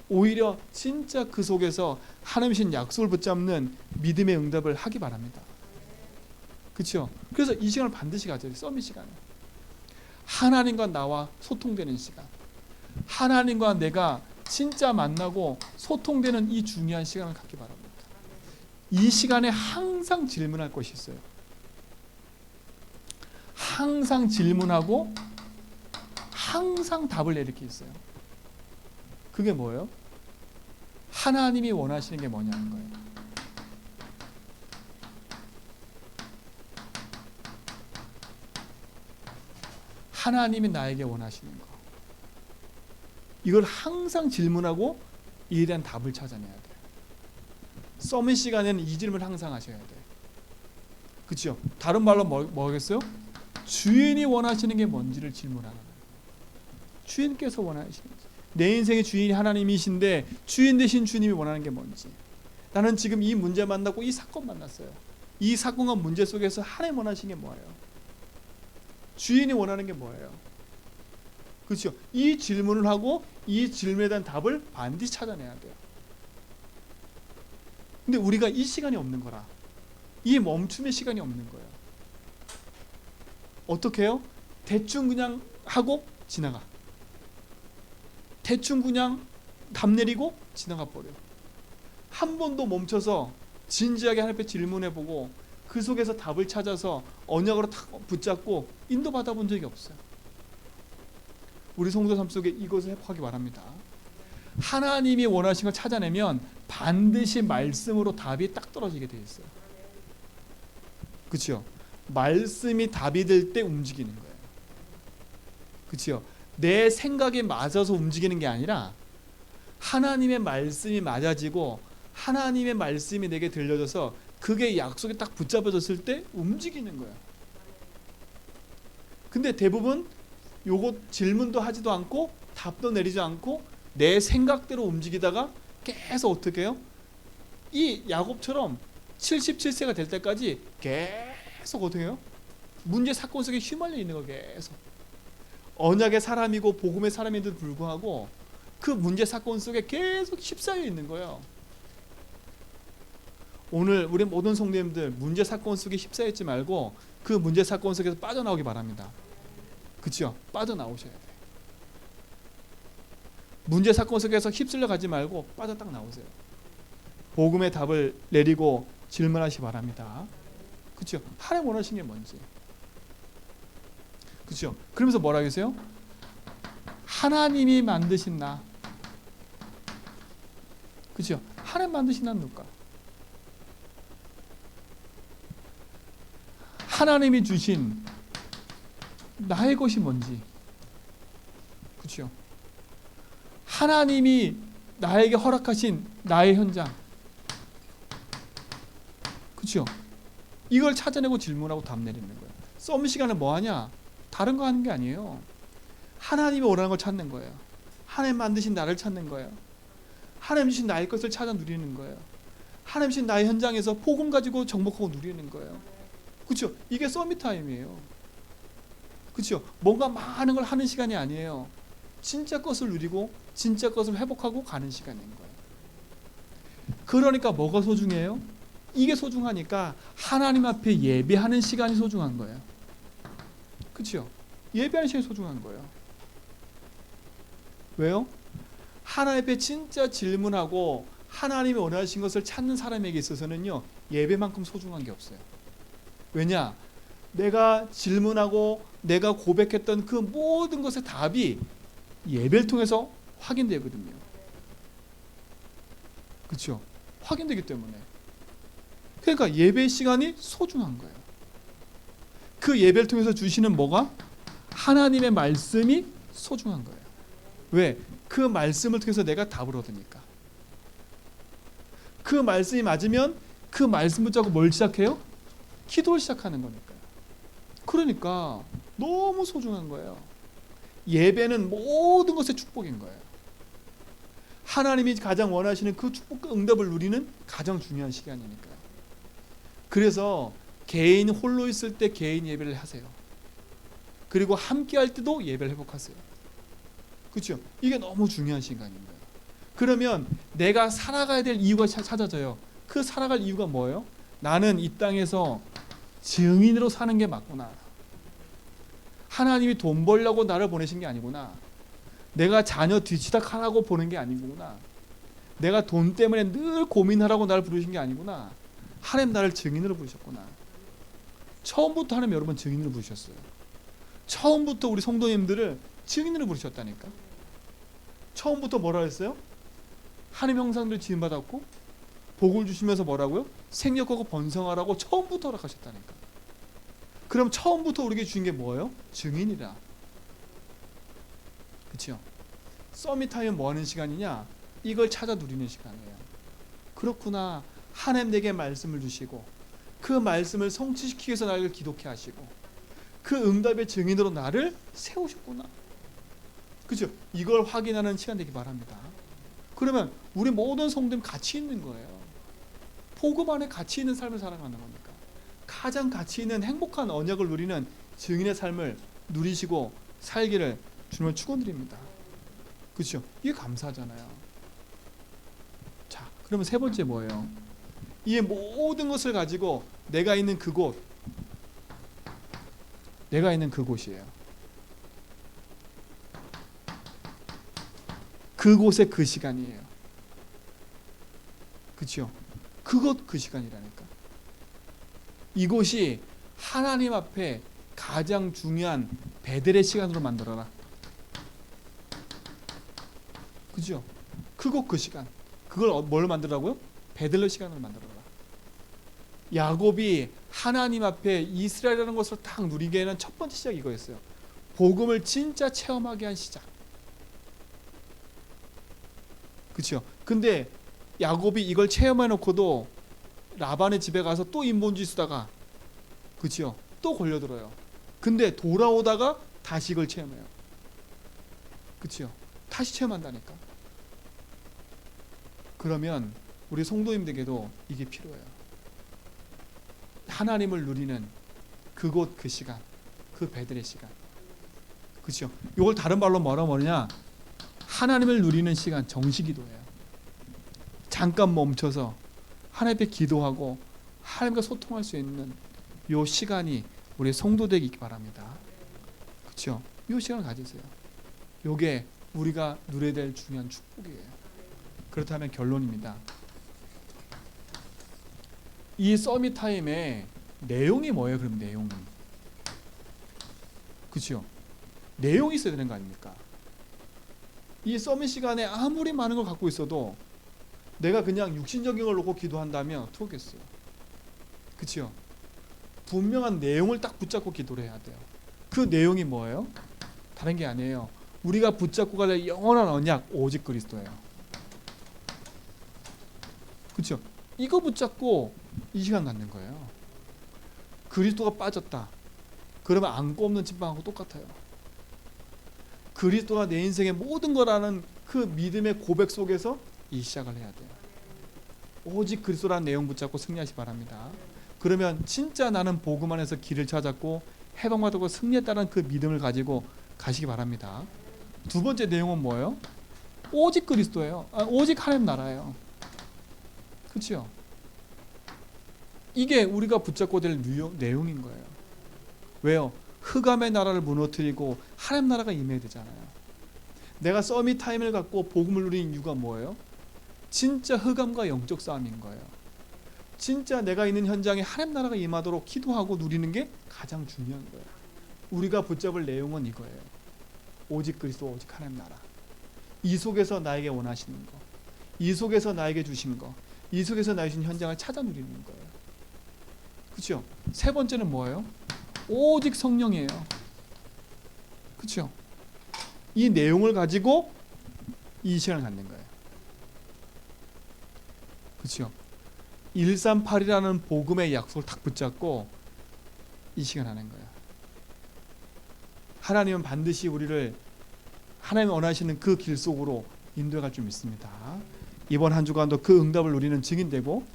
오히려 진짜 그 속에서 하나님이신 약속을 붙잡는 믿음의 응답을 하기 바랍니다. 그렇죠? 그래서 이 시간을 반드시 가져야 돼요. 서밋 시간을. 하나님과 나와 소통되는 시간. 하나님과 내가 진짜 만나고 소통되는 이 중요한 시간을 갖기 바랍니다. 이 시간에 항상 질문할 것이 있어요. 항상 질문하고 항상 답을 내릴 게 있어요. 그게 뭐예요? 하나님이 원하시는 게 뭐냐는 거예요. 하나님이 나에게 원하시는 거. 이걸 항상 질문하고 이에 대한 답을 찾아내야 돼요. 서밋 시간에는 이 질문을 항상 하셔야 돼요. 그렇죠? 다른 말로 뭐겠어요? 주인이 원하시는 게 뭔지를 질문하는 거예요. 주인께서 원하시는 거지. 내 인생의 주인이 하나님이신데 주인 되신 주님이 원하는 게 뭔지. 나는 지금 이 문제 만나고 이 사건 만났어요. 이 사건과 문제 속에서 하나님 원하시는 게 뭐예요? 주인이 원하는 게 뭐예요? 그렇죠? 이 질문을 하고 이 질문에 대한 답을 반드시 찾아내야 돼요. 근데 우리가 이 시간이 없는 거라. 이 멈춤의 시간이 없는 거예요. 어떻게 해요? 대충 그냥 하고 지나가. 대충 그냥 답 내리고 지나가 버려요. 한 번도 멈춰서 진지하게 하나님 앞에 질문해보고 그 속에서 답을 찾아서 언약으로 탁 붙잡고 인도받아 본 적이 없어요. 우리 성도 삶 속에 이것을 회복하기 바랍니다. 하나님이 원하시는 걸 찾아내면 반드시 말씀으로 답이 딱 떨어지게 돼 있어요. 그렇죠? 말씀이 답이 될 때 움직이는 거예요. 그렇죠? 내 생각에 맞아서 움직이는 게 아니라 하나님의 말씀이 맞아지고 하나님의 말씀이 내게 들려져서 그게 약속에 딱 붙잡아졌을 때 움직이는 거예요. 근데 대부분 요거 질문도 하지도 않고 답도 내리지 않고 내 생각대로 움직이다가 계속 어떻게 해요? 이 야곱처럼 77세가 될 때까지 계속 어떻게 해요? 문제 사건 속에 휘말려 있는 거 계속. 언약의 사람이고 복음의 사람인데도 불구하고 그 문제 사건 속에 계속 휩싸여 있는 거예요. 오늘 우리 모든 성도님들 문제 사건 속에 휩싸여 있지 말고 그 문제 사건 속에서 빠져나오기 바랍니다. 그렇죠? 빠져나오셔야 돼요. 문제 사건 속에서 휩쓸려 가지 말고 빠져 딱 나오세요. 복음의 답을 내리고 질문하시기 바랍니다. 그렇죠? 하나님 원하시는 게 뭔지. 그렇죠? 그러면서 뭐라 계세요? 하나님이 만드신 나. 그렇죠? 하나님 만드신 나는 누굴까? 하나님이 주신 나의 것이 뭔지. 그렇죠? 하나님이 나에게 허락하신 나의 현장. 그렇죠? 이걸 찾아내고 질문하고 답 내리는 거예요. 썸 시간에 뭐 하냐? 다른 거 하는 게 아니에요. 하나님이 원하는 걸 찾는 거예요. 하나님 만드신 나를 찾는 거예요. 하나님 주신 나의 것을 찾아 누리는 거예요. 하나님 주신 나의 현장에서 복음 가지고 정복하고 누리는 거예요. 그렇죠? 이게 서밋 타임이에요. 그렇죠? 뭔가 많은 걸 하는 시간이 아니에요. 진짜 것을 누리고 진짜 것을 회복하고 가는 시간인 거예요. 그러니까 뭐가 소중해요? 이게 소중하니까 하나님 앞에 예배하는 시간이 소중한 거예요. 그렇죠? 예배하는 시간이 소중한 거예요. 왜요? 하나님 앞에 진짜 질문하고 하나님이 원하신 것을 찾는 사람에게 있어서는요, 예배만큼 소중한 게 없어요. 왜냐? 내가 질문하고 내가 고백했던 그 모든 것의 답이 예배를 통해서 확인되거든요. 그렇죠? 확인되기 때문에. 그러니까 예배 시간이 소중한 거예요. 그 예배를 통해서 주시는 뭐가? 하나님의 말씀이 소중한 거예요. 왜? 그 말씀을 통해서 내가 답을 얻으니까. 그 말씀이 맞으면 그 말씀 붙잡고 뭘 시작해요? 기도를 시작하는 거니까요. 그러니까 너무 소중한 거예요. 예배는 모든 것의 축복인 거예요. 하나님이 가장 원하시는 그 축복과 응답을 누리는 가장 중요한 시간이니까요. 그래서 개인 홀로 있을 때 개인 예배를 하세요. 그리고 함께 할 때도 예배를 회복하세요. 그렇죠? 이게 너무 중요한 시간인 거예요. 그러면 내가 살아가야 될 이유가 찾아져요. 그 살아갈 이유가 뭐예요? 나는 이 땅에서 증인으로 사는 게 맞구나. 하나님이 돈 벌려고 나를 보내신 게 아니구나. 내가 자녀 뒤치다하라고 보낸 게 아니구나. 내가 돈 때문에 늘 고민하라고 나를 부르신 게 아니구나. 하나님 나를 증인으로 부르셨구나. 처음부터 하나님 여러분 증인으로 부르셨어요. 처음부터 우리 성도님들을 증인으로 부르셨다니까. 처음부터 뭐라 했어요? 하나님 형상들 지음받았고 복을 주시면서 뭐라고요? 생육하고 번성하라고 처음부터 허락하셨다니까. 그럼 처음부터 우리에게 주신 게 뭐예요? 증인이라. 그렇죠? 서밋타임은 뭐 하는 시간이냐? 이걸 찾아 누리는 시간이에요. 그렇구나. 하나님 내게 말씀을 주시고 그 말씀을 성취시키기 위해서 나를 기독케 하시고 그 응답의 증인으로 나를 세우셨구나. 그렇죠? 이걸 확인하는 시간 되기 바랍니다. 그러면 우리 모든 성도님 가치 있는 거예요. 복음 안에 가치 있는 삶을 살아가는 겁니까? 가장 가치 있는 행복한 언약을 누리는 증인의 삶을 누리시고 살기를 주님을 축원드립니다. 그렇죠? 이게 감사하잖아요. 자, 그러면 세 번째 뭐예요? 이 모든 것을 가지고 내가 있는 그곳, 내가 있는 그곳이에요. 그곳의 그 시간이에요. 그렇죠? 그곳 그 시간이라니까. 이곳이 하나님 앞에 가장 중요한 베델의 시간으로 만들어라. 그죠? 그곳 그 시간. 그걸 뭘 만들라고요? 베델의 시간으로 만들어라. 야곱이 하나님 앞에 이스라엘이라는 것을 딱 누리게 하는 첫 번째 시작이 이거였어요. 복음을 진짜 체험하게 한 시작. 그렇죠? 근데 야곱이 이걸 체험해 놓고도 라반의 집에 가서 또 인본주의 쓰다가, 그렇죠? 또 걸려들어요. 근데 돌아오다가 다시 이걸 체험해요. 그렇죠? 다시 체험한다니까. 그러면 우리 성도님들에게도 이게 필요해요. 하나님을 누리는 그곳 그 시간, 그 베델의 시간. 그렇죠? 이걸 다른 말로 뭐냐? 하나님을 누리는 시간, 정식기도예요. 잠깐 멈춰서 하나님 앞에 기도하고 하나님과 소통할 수 있는 이 시간이 우리 성도 되기 바랍니다. 그렇죠? 이 시간을 가지세요. 이게 우리가 누려야 될 중요한 축복이에요. 그렇다면 결론입니다. 이 서밋 타임의 내용이 뭐예요? 그럼 내용은, 그렇죠? 내용이 있어야 되는 거 아닙니까? 이 서밋 시간에 아무리 많은 걸 갖고 있어도 내가 그냥 육신적인 걸 놓고 기도한다면 어떻겠어요? 그렇죠? 분명한 내용을 딱 붙잡고 기도를 해야 돼요. 그 내용이 뭐예요? 다른 게 아니에요. 우리가 붙잡고 갈 영원한 언약, 오직 그리스도예요. 그렇죠? 이거 붙잡고 이 시간 갖는 거예요. 그리스도가 빠졌다. 그러면 안고 없는 침방하고 똑같아요. 그리스도가 내 인생의 모든 거라는 그 믿음의 고백 속에서 이 시작을 해야 돼요. 오직 그리스도라는 내용 붙잡고 승리하시기 바랍니다. 그러면 진짜 나는 복음 안에서 길을 찾았고 해방받고 승리했다는 그 믿음을 가지고 가시기 바랍니다. 두 번째 내용은 뭐예요? 오직 그리스도예요. 오직 하나님 나라예요. 그렇죠? 이게 우리가 붙잡고 될 내용인 거예요. 왜요? 흑암의 나라를 무너뜨리고 하나님 나라가 임해야 되잖아요. 내가 서밋 타임을 갖고 복음을 누리는 이유가 뭐예요? 진짜 흑암과 영적 싸움인 거예요. 진짜 내가 있는 현장에 하나님 나라가 임하도록 기도하고 누리는 게 가장 중요한 거예요. 우리가 붙잡을 내용은 이거예요. 오직 그리스도, 오직 하나님 나라. 이 속에서 나에게 원하시는 거, 이 속에서 나에게 주신 거, 이 속에서 나에게 주신 현장을 찾아 누리는 거예요. 그렇죠? 세 번째는 뭐예요? 오직 성령이에요. 그렇죠? 이 내용을 가지고 이 시간을 갖는 거예요. 그렇죠? 138이라는 복음의 약속을 딱 붙잡고 이 시간 하는 거예요. 하나님은 반드시 우리를 하나님이 원하시는 그 길 속으로 인도해 갈 줄 믿습니다. 이번 한 주간도 그 응답을 누리는 증인되고,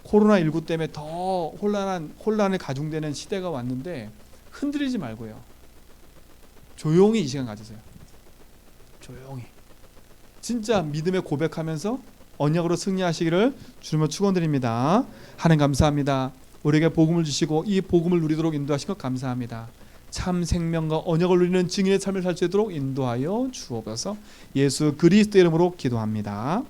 코로나19 때문에 더 혼란에 가중되는 시대가 왔는데 흔들리지 말고요. 조용히 이 시간 가지세요. 조용히. 진짜 믿음의 고백하면서 언약으로 승리하시기를 주님으로 축원드립니다. 하나님 감사합니다. 우리에게 복음을 주시고 이 복음을 누리도록 인도하신 것 감사합니다. 참 생명과 언약을 누리는 증인의 삶을 살 수 있도록 인도하여 주옵소서. 예수 그리스도의 이름으로 기도합니다.